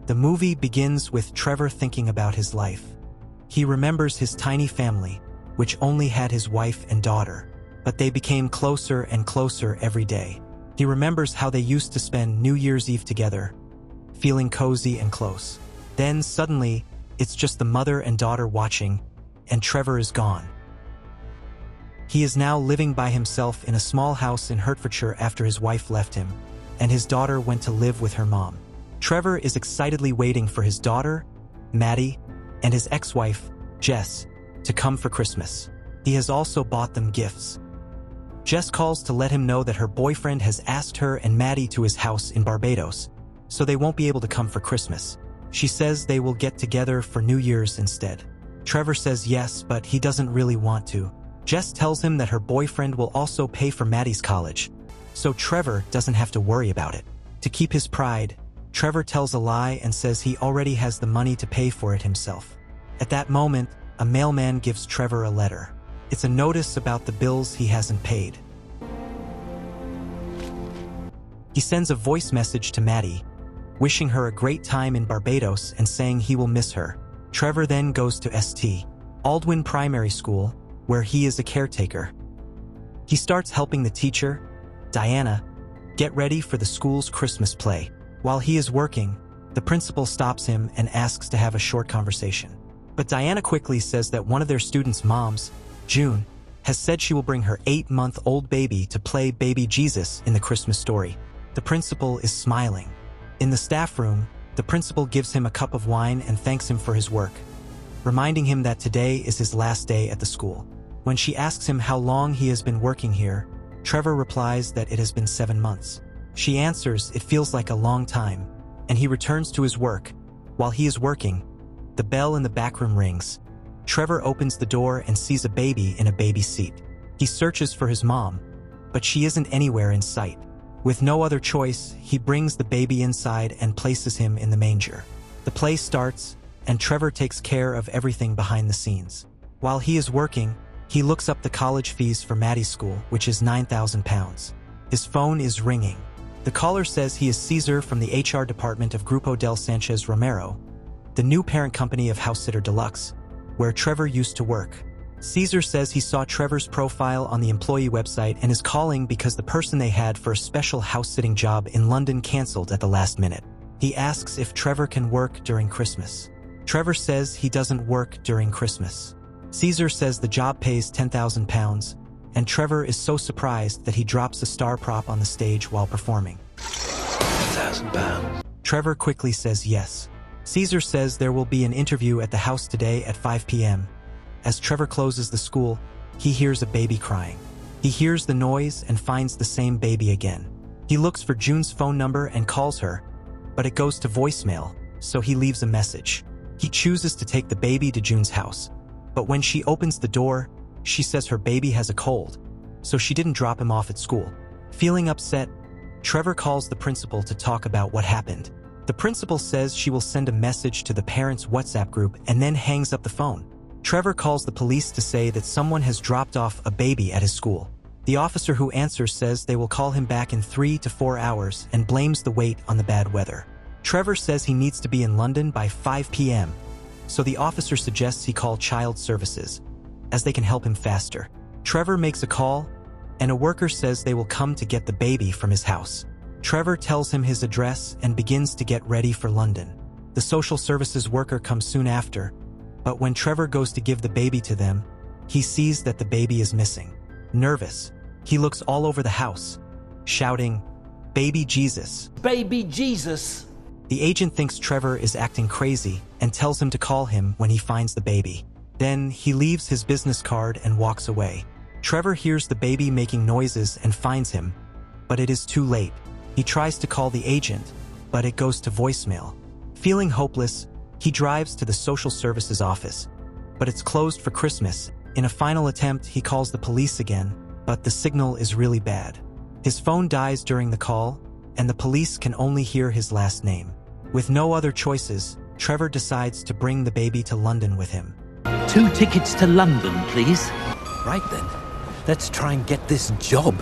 The movie begins with Trevor thinking about his life. He remembers his tiny family, which only had his wife and daughter, but they became closer and closer every day. He remembers how they used to spend New Year's Eve together, feeling cozy and close. Then suddenly, it's just the mother and daughter watching, and Trevor is gone. He is now living by himself in a small house in Hertfordshire after his wife left him, and his daughter went to live with her mom. Trevor is excitedly waiting for his daughter, Maddie, and his ex-wife, Jess, to come for Christmas. He has also bought them gifts. Jess calls to let him know that her boyfriend has asked her and Maddie to his house in Barbados, so they won't be able to come for Christmas. She says they will get together for New Year's instead. Trevor says yes, but he doesn't really want to. Jess tells him that her boyfriend will also pay for Maddie's college, so Trevor doesn't have to worry about it. To keep his pride, Trevor tells a lie and says he already has the money to pay for it himself. At that moment, a mailman gives Trevor a letter. It's a notice about the bills he hasn't paid. He sends a voice message to Maddie, wishing her a great time in Barbados and saying he will miss her. Trevor then goes to St. Aldwyn Primary School, where he is a caretaker. He starts helping the teacher, Diana, get ready for the school's Christmas play. While he is working, the principal stops him and asks to have a short conversation. But Diana quickly says that one of their students' moms, June, has said she will bring her 8-month-old baby to play baby Jesus in the Christmas story. The principal is smiling. In the staff room, the principal gives him a cup of wine and thanks him for his work, reminding him that today is his last day at the school. When she asks him how long he has been working here, Trevor replies that it has been 7 months. She answers it feels like a long time, and he returns to his work. While he is working, the bell in the back room rings. Trevor opens the door and sees a baby in a baby seat. He searches for his mom, but she isn't anywhere in sight. With no other choice, he brings the baby inside and places him in the manger. The play starts, and Trevor takes care of everything behind the scenes. While he is working, he looks up the college fees for Maddie's school, which is £9,000. His phone is ringing. The caller says he is Cesar from the HR department of Grupo del Sanchez Romero, the new parent company of House Sitter Deluxe, where Trevor used to work. Cesar says he saw Trevor's profile on the employee website and is calling because the person they had for a special house-sitting job in London cancelled at the last minute. He asks if Trevor can work during Christmas. Trevor says he doesn't work during Christmas. Cesar says the job pays £10,000, and Trevor is so surprised that he drops a star prop on the stage while performing. £1,000. Trevor quickly says yes. Cesar says there will be an interview at the house today at 5 p.m. As Trevor closes the school, he hears a baby crying. He hears the noise and finds the same baby again. He looks for June's phone number and calls her, but it goes to voicemail, so he leaves a message. He chooses to take the baby to June's house, but when she opens the door, she says her baby has a cold, so she didn't drop him off at school. Feeling upset, Trevor calls the principal to talk about what happened. The principal says she will send a message to the parents' WhatsApp group and then hangs up the phone. Trevor calls the police to say that someone has dropped off a baby at his school. The officer who answers says they will call him back in 3 to 4 hours and blames the wait on the bad weather. Trevor says he needs to be in London by 5 p.m., so the officer suggests he call Child Services, as they can help him faster. Trevor makes a call, and a worker says they will come to get the baby from his house. Trevor tells him his address and begins to get ready for London. The social services worker comes soon after, but when Trevor goes to give the baby to them, he sees that the baby is missing. Nervous, he looks all over the house, shouting, "Baby Jesus! Baby Jesus!" The agent thinks Trevor is acting crazy and tells him to call him when he finds the baby. Then he leaves his business card and walks away. Trevor hears the baby making noises and finds him, but it is too late. He tries to call the agent, but it goes to voicemail. Feeling hopeless, he drives to the social services office, but it's closed for Christmas. In a final attempt, he calls the police again, but the signal is really bad. His phone dies during the call, and the police can only hear his last name. With no other choices, Trevor decides to bring the baby to London with him. 2 tickets to London, please. Right then, let's try and get this job.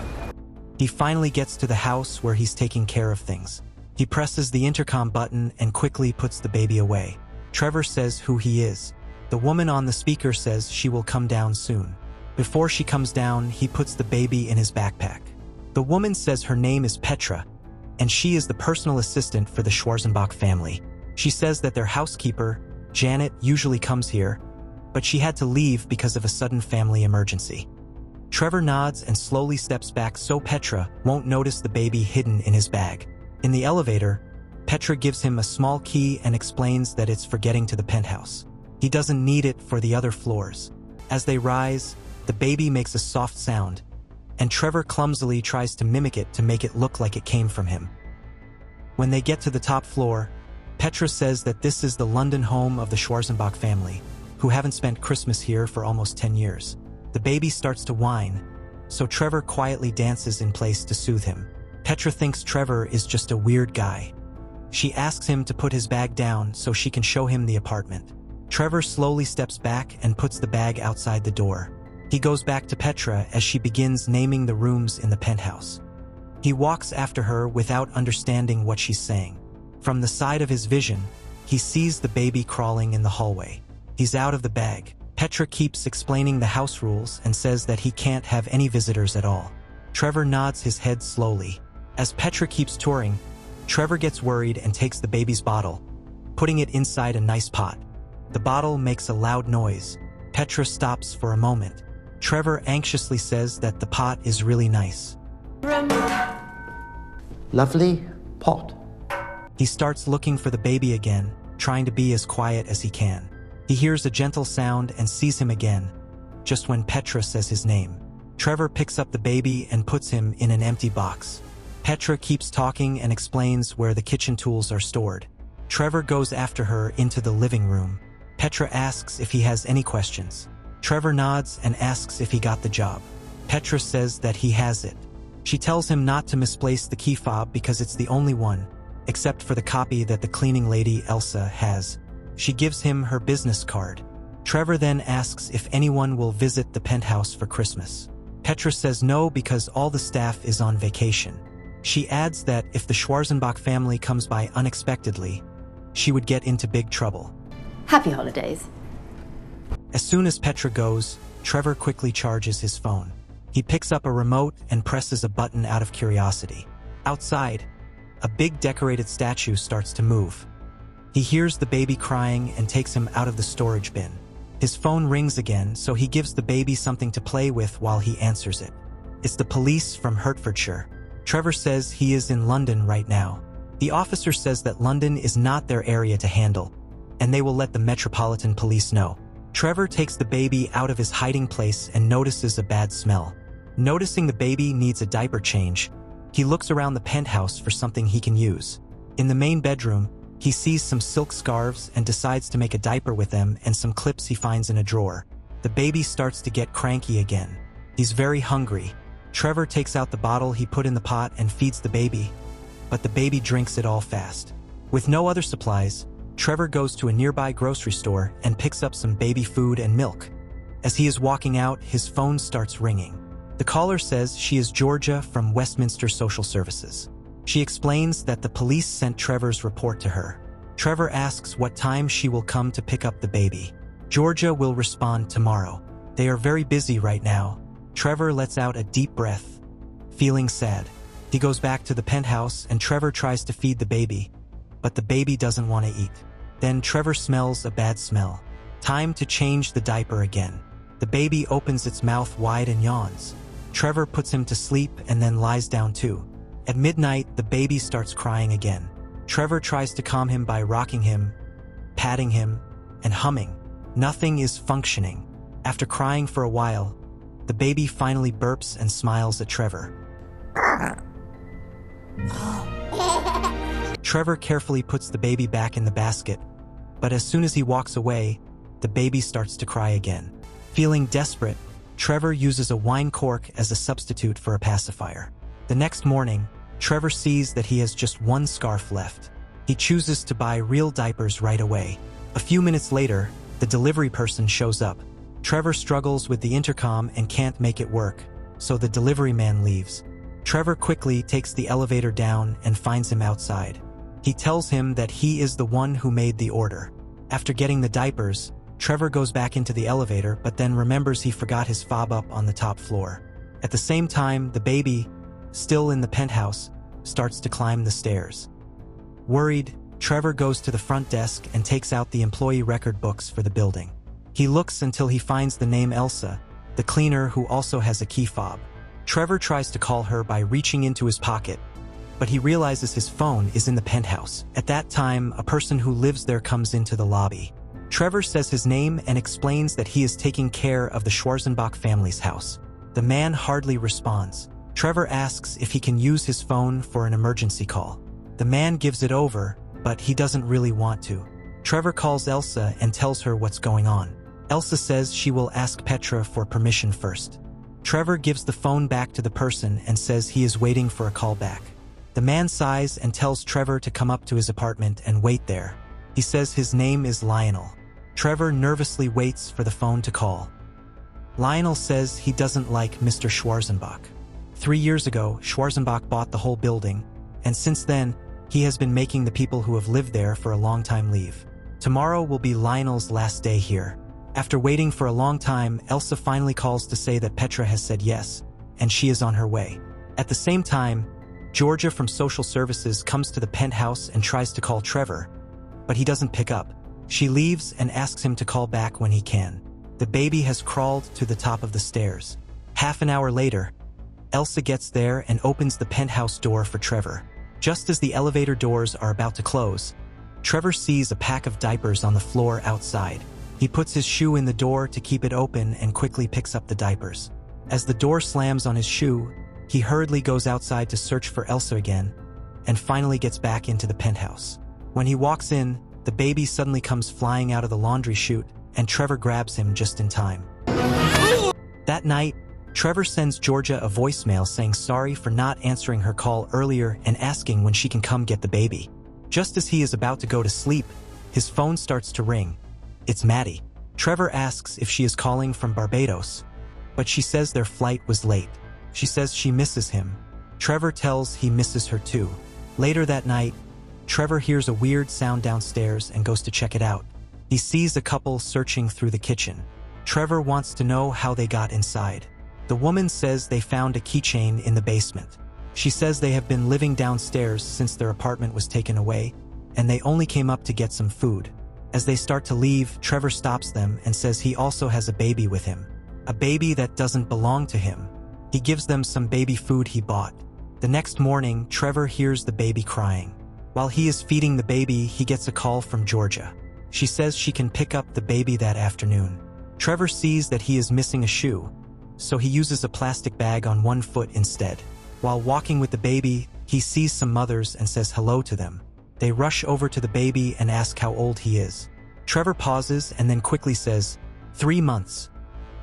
He finally gets to the house where he's taking care of things. He presses the intercom button and quickly puts the baby away. Trevor says who he is. The woman on the speaker says she will come down soon. Before she comes down, he puts the baby in his backpack. The woman says her name is Petra, and she is the personal assistant for the Schwarzenbach family. She says that their housekeeper, Janet, usually comes here, but she had to leave because of a sudden family emergency. Trevor nods and slowly steps back so Petra won't notice the baby hidden in his bag. In the elevator, Petra gives him a small key and explains that it's for getting to the penthouse. He doesn't need it for the other floors. As they rise, the baby makes a soft sound, and Trevor clumsily tries to mimic it to make it look like it came from him. When they get to the top floor, Petra says that this is the London home of the Schwarzenbach family, who haven't spent Christmas here for almost 10 years. The baby starts to whine, so Trevor quietly dances in place to soothe him. Petra thinks Trevor is just a weird guy. She asks him to put his bag down so she can show him the apartment. Trevor slowly steps back and puts the bag outside the door. He goes back to Petra as she begins naming the rooms in the penthouse. He walks after her without understanding what she's saying. From the side of his vision, he sees the baby crawling in the hallway. He's out of the bag. Petra keeps explaining the house rules and says that he can't have any visitors at all. Trevor nods his head slowly. As Petra keeps touring, Trevor gets worried and takes the baby's bottle, putting it inside a nice pot. The bottle makes a loud noise. Petra stops for a moment. Trevor anxiously says that the pot is really nice. Lovely pot. He starts looking for the baby again, trying to be as quiet as he can. He hears a gentle sound and sees him again, just when Petra says his name. Trevor picks up the baby and puts him in an empty box. Petra keeps talking and explains where the kitchen tools are stored. Trevor goes after her into the living room. Petra asks if he has any questions. Trevor nods and asks if he got the job. Petra says that he has it. She tells him not to misplace the key fob because it's the only one, except for the copy that the cleaning lady Elsa has. She gives him her business card. Trevor then asks if anyone will visit the penthouse for Christmas. Petra says no because all the staff is on vacation. She adds that if the Schwarzenbach family comes by unexpectedly, she would get into big trouble. Happy holidays. As soon as Petra goes, Trevor quickly charges his phone. He picks up a remote and presses a button out of curiosity. Outside, a big decorated statue starts to move. He hears the baby crying and takes him out of the storage bin. His phone rings again, so he gives the baby something to play with while he answers it. It's the police from Hertfordshire. Trevor says he is in London right now. The officer says that London is not their area to handle, and they will let the Metropolitan Police know. Trevor takes the baby out of his hiding place and notices a bad smell. Noticing the baby needs a diaper change, he looks around the penthouse for something he can use. In the main bedroom, he sees some silk scarves and decides to make a diaper with them and some clips he finds in a drawer. The baby starts to get cranky again. He's very hungry. Trevor takes out the bottle he put in the pot and feeds the baby, but the baby drinks it all fast. With no other supplies, Trevor goes to a nearby grocery store and picks up some baby food and milk. As he is walking out, his phone starts ringing. The caller says she is Georgia from Westminster Social Services. She explains that the police sent Trevor's report to her. Trevor asks what time she will come to pick up the baby. Georgia will respond tomorrow. They are very busy right now. Trevor lets out a deep breath, feeling sad. He goes back to the penthouse and Trevor tries to feed the baby, but the baby doesn't want to eat. Then Trevor smells a bad smell. Time to change the diaper again. The baby opens its mouth wide and yawns. Trevor puts him to sleep and then lies down too. At midnight, the baby starts crying again. Trevor tries to calm him by rocking him, patting him, and humming. Nothing is functioning. After crying for a while, the baby finally burps and smiles at Trevor. Trevor carefully puts the baby back in the basket, but as soon as he walks away, the baby starts to cry again. Feeling desperate, Trevor uses a wine cork as a substitute for a pacifier. The next morning, Trevor sees that he has just one scarf left. He chooses to buy real diapers right away. A few minutes later, the delivery person shows up. Trevor struggles with the intercom and can't make it work, so the delivery man leaves. Trevor quickly takes the elevator down and finds him outside. He tells him that he is the one who made the order. After getting the diapers, Trevor goes back into the elevator but then remembers he forgot his fob up on the top floor. At the same time, the baby, still in the penthouse, starts to climb the stairs. Worried, Trevor goes to the front desk and takes out the employee record books for the building. He looks until he finds the name Elsa, the cleaner who also has a key fob. Trevor tries to call her by reaching into his pocket, but he realizes his phone is in the penthouse. At that time, a person who lives there comes into the lobby. Trevor says his name and explains that he is taking care of the Schwarzenbach family's house. The man hardly responds. Trevor asks if he can use his phone for an emergency call. The man gives it over, but he doesn't really want to. Trevor calls Elsa and tells her what's going on. Elsa says she will ask Petra for permission first. Trevor gives the phone back to the person and says he is waiting for a call back. The man sighs and tells Trevor to come up to his apartment and wait there. He says his name is Lionel. Trevor nervously waits for the phone to call. Lionel says he doesn't like Mr. Schwarzenbach. 3 years ago, Schwarzenbach bought the whole building, and since then, he has been making the people who have lived there for a long time leave. Tomorrow will be Lionel's last day here. After waiting for a long time, Elsa finally calls to say that Petra has said yes, and she is on her way. At the same time, Georgia from social services comes to the penthouse and tries to call Trevor, but he doesn't pick up. She leaves and asks him to call back when he can. The baby has crawled to the top of the stairs. Half an hour later, Elsa gets there and opens the penthouse door for Trevor. Just as the elevator doors are about to close, Trevor sees a pack of diapers on the floor outside. He puts his shoe in the door to keep it open and quickly picks up the diapers. As the door slams on his shoe, he hurriedly goes outside to search for Elsa again, and finally gets back into the penthouse. When he walks in, the baby suddenly comes flying out of the laundry chute, and Trevor grabs him just in time. That night, Trevor sends Georgia a voicemail saying sorry for not answering her call earlier and asking when she can come get the baby. Just as he is about to go to sleep, his phone starts to ring. It's Maddie. Trevor asks if she is calling from Barbados, but she says their flight was late. She says she misses him. Trevor tells he misses her too. Later that night, Trevor hears a weird sound downstairs and goes to check it out. He sees a couple searching through the kitchen. Trevor wants to know how they got inside. The woman says they found a keychain in the basement. She says they have been living downstairs since their apartment was taken away, and they only came up to get some food. As they start to leave, Trevor stops them and says he also has a baby with him. A baby that doesn't belong to him. He gives them some baby food he bought. The next morning, Trevor hears the baby crying. While he is feeding the baby, he gets a call from Georgia. She says she can pick up the baby that afternoon. Trevor sees that he is missing a shoe, so he uses a plastic bag on one foot instead. While walking with the baby, he sees some mothers and says hello to them. They rush over to the baby and ask how old he is. Trevor pauses and then quickly says, 3 months.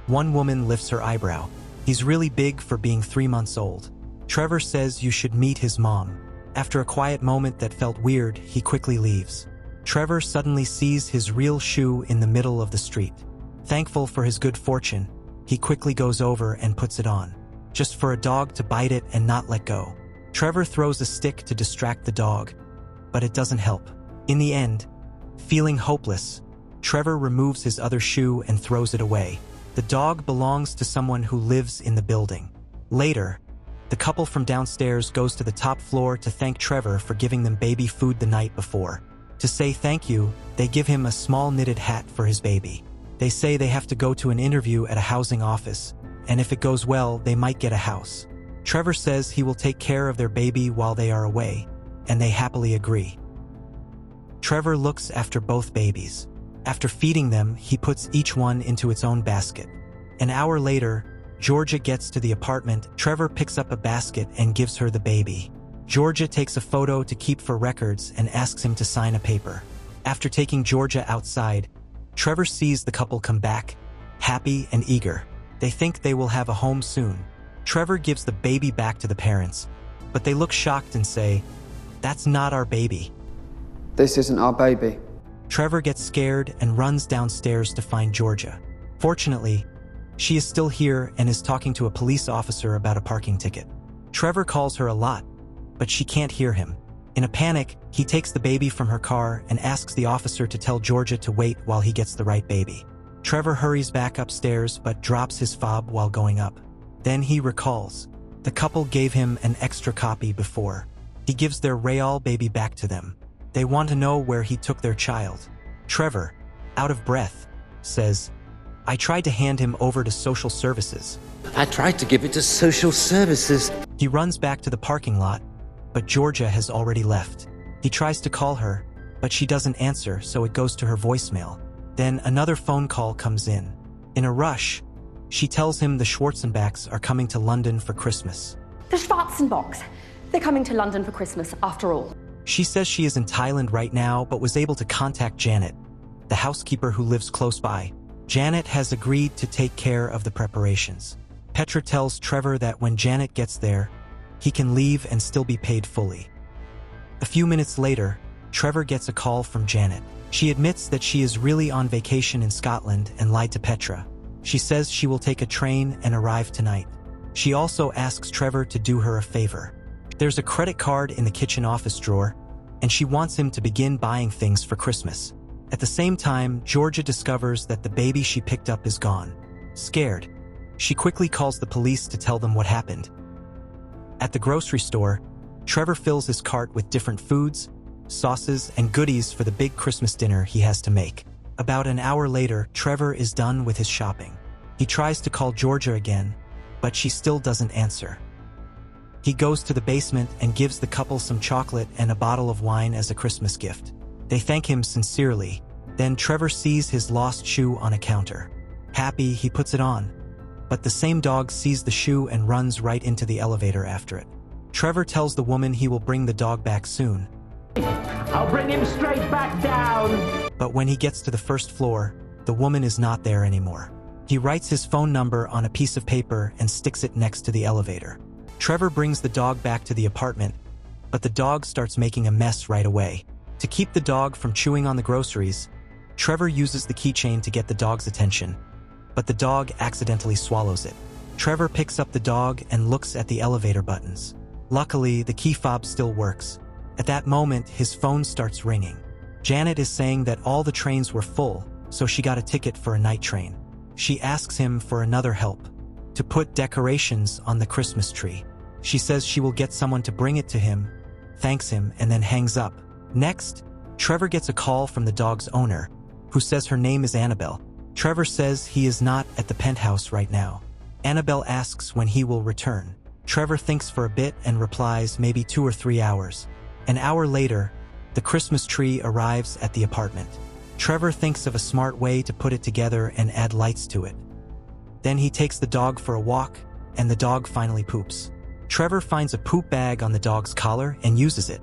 One woman lifts her eyebrow. He's really big for being 3 months old. Trevor says you should meet his mom. After a quiet moment that felt weird, he quickly leaves. Trevor suddenly sees his real shoe in the middle of the street. Thankful for his good fortune, he quickly goes over and puts it on, just for a dog to bite it and not let go. Trevor throws a stick to distract the dog, but it doesn't help. In the end, feeling hopeless, Trevor removes his other shoe and throws it away. The dog belongs to someone who lives in the building. Later, the couple from downstairs goes to the top floor to thank Trevor for giving them baby food the night before. To say thank you, they give him a small knitted hat for his baby. They say they have to go to an interview at a housing office, and if it goes well, they might get a house. Trevor says he will take care of their baby while they are away, and they happily agree. Trevor looks after both babies. After feeding them, he puts each one into its own basket. An hour later, Georgia gets to the apartment. Trevor picks up a basket and gives her the baby. Georgia takes a photo to keep for records and asks him to sign a paper. After taking Georgia outside, Trevor sees the couple come back, happy and eager. They think they will have a home soon. Trevor gives the baby back to the parents, but they look shocked and say, "That's not our baby." This isn't our baby. Trevor gets scared and runs downstairs to find Georgia. Fortunately, she is still here and is talking to a police officer about a parking ticket. Trevor calls her a lot, but she can't hear him. In a panic, he takes the baby from her car and asks the officer to tell Georgia to wait while he gets the right baby. Trevor hurries back upstairs but drops his fob while going up. Then he recalls. The couple gave him an extra copy before. He gives their Real baby back to them. They want to know where he took their child. Trevor, out of breath, says, "I tried to hand him over to social services." I tried to give it to social services. He runs back to the parking lot, but Georgia has already left. He tries to call her, but she doesn't answer, so it goes to her voicemail. Then another phone call comes in. In a rush, she tells him the Schwarzenbachs are coming to London for Christmas. The Schwarzenbachs. They're coming to London for Christmas, after all. She says she is in Thailand right now, but was able to contact Janet, the housekeeper who lives close by. Janet has agreed to take care of the preparations. Petra tells Trevor that when Janet gets there, he can leave and still be paid fully. A few minutes later, Trevor gets a call from Janet. She admits that she is really on vacation in Scotland and lied to Petra. She says she will take a train and arrive tonight. She also asks Trevor to do her a favor. There's a credit card in the kitchen office drawer, and she wants him to begin buying things for Christmas. At the same time, Georgia discovers that the baby she picked up is gone. Scared, she quickly calls the police to tell them what happened. At the grocery store, Trevor fills his cart with different foods, sauces, and goodies for the big Christmas dinner he has to make. About an hour later, Trevor is done with his shopping. He tries to call Georgia again, but she still doesn't answer. He goes to the basement and gives the couple some chocolate and a bottle of wine as a Christmas gift. They thank him sincerely. Then Trevor sees his lost shoe on a counter. Happy, he puts it on. But the same dog sees the shoe and runs right into the elevator after it. Trevor tells the woman he will bring the dog back soon. I'll bring him straight back down. But when he gets to the first floor, the woman is not there anymore. He writes his phone number on a piece of paper and sticks it next to the elevator. Trevor brings the dog back to the apartment, but the dog starts making a mess right away. To keep the dog from chewing on the groceries, Trevor uses the keychain to get the dog's attention, but the dog accidentally swallows it. Trevor picks up the dog and looks at the elevator buttons. Luckily, the key fob still works. At that moment, his phone starts ringing. Janet is saying that all the trains were full, so she got a ticket for a night train. She asks him for another help, to put decorations on the Christmas tree. She says she will get someone to bring it to him, thanks him, and then hangs up. Next, Trevor gets a call from the dog's owner, who says her name is Annabelle. Trevor says he is not at the Penthouse right now. Annabelle asks when he will return. Trevor thinks for a bit and replies maybe 2 or 3 hours. An hour later, the Christmas tree arrives at the apartment. Trevor thinks of a smart way to put it together and add lights to it. Then he takes the dog for a walk, and the dog finally poops. Trevor finds a poop bag on the dog's collar and uses it.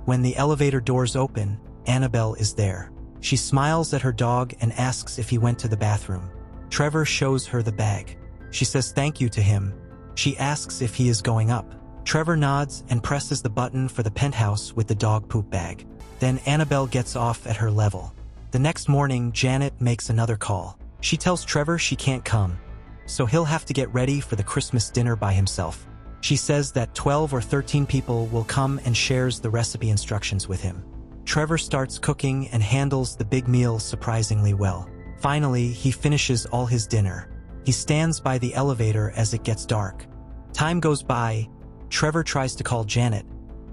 When the elevator doors open, Annabelle is there. She smiles at her dog and asks if he went to the bathroom. Trevor shows her the bag. She says thank you to him. She asks if he is going up. Trevor nods and presses the button for the penthouse with the dog poop bag. Then Annabelle gets off at her level. The next morning, Janet makes another call. She tells Trevor she can't come, so he'll have to get ready for the Christmas dinner by himself. She says that 12 or 13 people will come and shares the recipe instructions with him. Trevor starts cooking and handles the big meal surprisingly well. Finally, he finishes all his dinner. He stands by the elevator as it gets dark. Time goes by. Trevor tries to call Janet,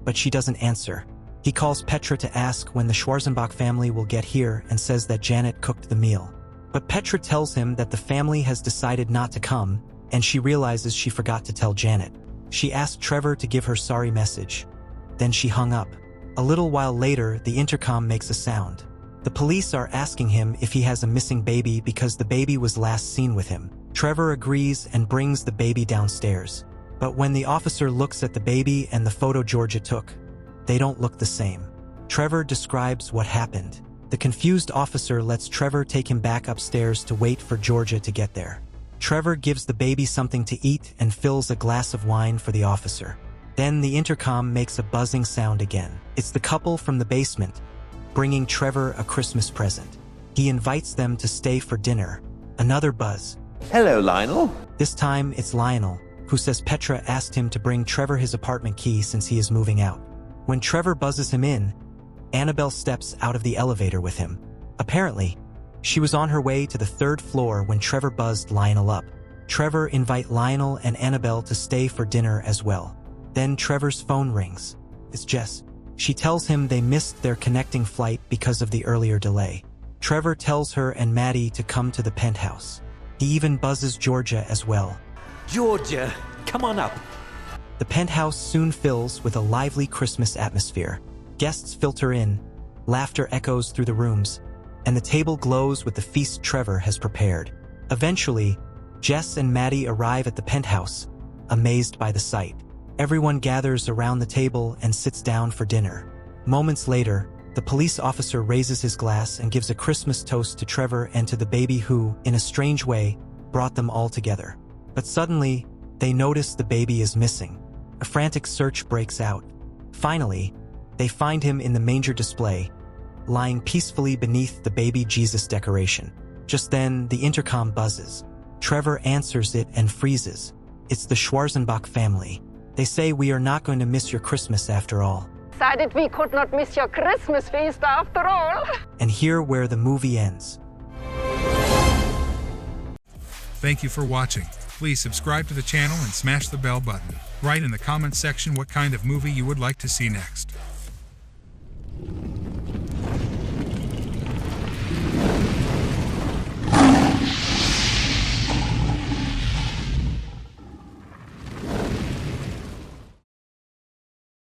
but she doesn't answer. He calls Petra to ask when the Schwarzenbach family will get here and says that Janet cooked the meal. But Petra tells him that the family has decided not to come, and she realizes she forgot to tell Janet. She asked Trevor to give her sorry message. Then she hung up. A little while later, the intercom makes a sound. The police are asking him if he has a missing baby because the baby was last seen with him. Trevor agrees and brings the baby downstairs. But when the officer looks at the baby and the photo Georgia took, they don't look the same. Trevor describes what happened. The confused officer lets Trevor take him back upstairs to wait for Georgia to get there. Trevor gives the baby something to eat and fills a glass of wine for the officer. Then the intercom makes a buzzing sound again. It's the couple from the basement, bringing Trevor a Christmas present. He invites them to stay for dinner. Another buzz. Hello, Lionel. This time it's Lionel, who says Petra asked him to bring Trevor his apartment key since he is moving out. When Trevor buzzes him in, Annabelle steps out of the elevator with him. Apparently, she was on her way to the 3rd floor when Trevor buzzed Lionel up. Trevor invites Lionel and Annabelle to stay for dinner as well. Then Trevor's phone rings. It's Jess. She tells him they missed their connecting flight because of the earlier delay. Trevor tells her and Maddie to come to the penthouse. He even buzzes Georgia as well. Georgia, come on up. The penthouse soon fills with a lively Christmas atmosphere. Guests filter in, laughter echoes through the rooms, and the table glows with the feast Trevor has prepared. Eventually, Jess and Maddie arrive at the penthouse, amazed by the sight. Everyone gathers around the table and sits down for dinner. Moments later, the police officer raises his glass and gives a Christmas toast to Trevor and to the baby who, in a strange way, brought them all together. But suddenly, they notice the baby is missing. A frantic search breaks out. Finally, they find him in the manger display, lying peacefully beneath the baby Jesus decoration. Just then, the intercom buzzes. Trevor answers it and freezes. It's the Schwarzenbach family. They say, "We are not going to miss your Christmas after all." Decided we could not miss your Christmas feast after all. And here where the movie ends. Thank you for watching. Please subscribe to the channel and smash the bell button. Write in the comments section what kind of movie you would like to see next.